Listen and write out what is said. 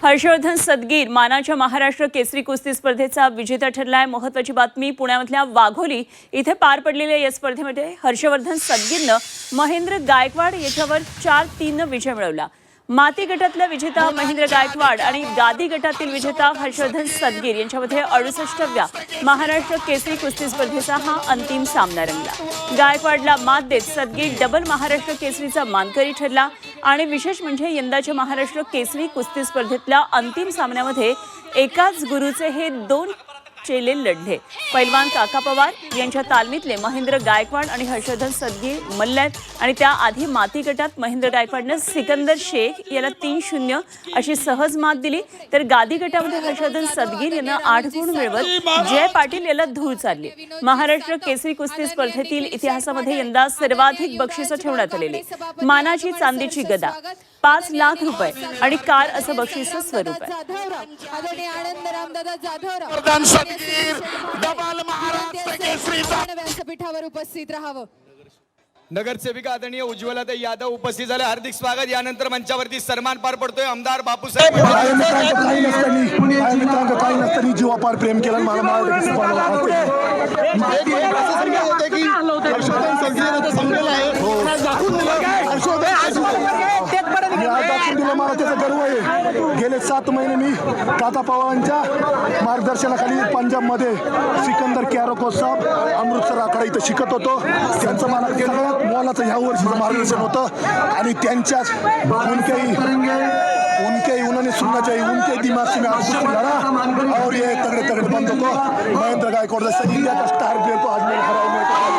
हर्षवर्धन सदगीर मानाच्या महाराष्ट्र केसरी कुस्ती स्पर्धेचा विजेता ठरलाय। महत्त्वाची बातमी, पुण्यामधल्या वाघोली इथे पार पडलेल्या या स्पर्धेमध्ये हर्षवर्धन सदगीरनं महेंद्र गायकवाड याच्यावर 4-3 विजय मिळवला। माती गटातला विजेता महेंद्र गायकवाड आणि गादी गटातील विजेता हर्षवर्धन सदगीर यांच्यामध्ये 68व्या महाराष्ट्र केसरी कुस्ती स्पर्धेचा हा अंतिम सामना रंगला। गायकवाडला मात देत सदगीर डबल महाराष्ट्र केसरीचा मानकरी ठरला आणि विशेष म्हणजे यंदाच्या महाराष्ट्र केसरी कुस्ती स्पर्धेतल्या अंतिम सामन्यामध्ये एकाच गुरुचे हे दोन चेले लढले। पैलवान काका पवार यांच्या तालमीतले महेंद्र गायकवाड आणि हर्षवर्धन सदगीर मल्ल आहेत आणि त्याआधी माती गटात महेंद्र गायकवाडनं सिकंदर शेख याला 3-0 अशी सहज मात दिली, तर गादी गटामध्ये हर्षवर्धन सदगीर यांना 8 गुण मिळवत जय पाटील याला धूळ चालली। महाराष्ट्र केसरी कुस्ती स्पर्धेतील इतिहासामध्ये यंदा सर्वाधिक बक्षिसं ठेवण्यात आलेली। मानाची चांदीची गदा, 5 लाख रुपये आणि कार असं बक्षीसचं स्वरूप आहे। व्यासपीठावर उपस्थित राहावं। नगरसेविका आदरणीय उज्ज्वलाताई यादव उपस्थित झाले, हार्दिक स्वागत। यानंतर मंचावरती सन्मान पार पडतोय आमदार बापूसाहेब जीवापार प्रेम केलं मला त्याचा गर्व आहे। गेले 7 महिने मी काका पवारांच्या मार्गदर्शनाखाली पंजाबमध्ये सिकंदर कॅरोकोचा अमृतसर आखाडा इथं शिकत होतो। त्यांचं मला सगळ्यात मोलाचं ह्या वर्षीचं मार्गदर्शन होतं आणि त्यांच्याच उनके उन्होंने सुनना चाहिए, उनके दिमाग से मैं आपको लड़ा और ये तगड़े तगड़े बंदों को महेंद्र गायकवाड़ जैसा इंडिया का स्टार प्लेयर को आज मैं हराया।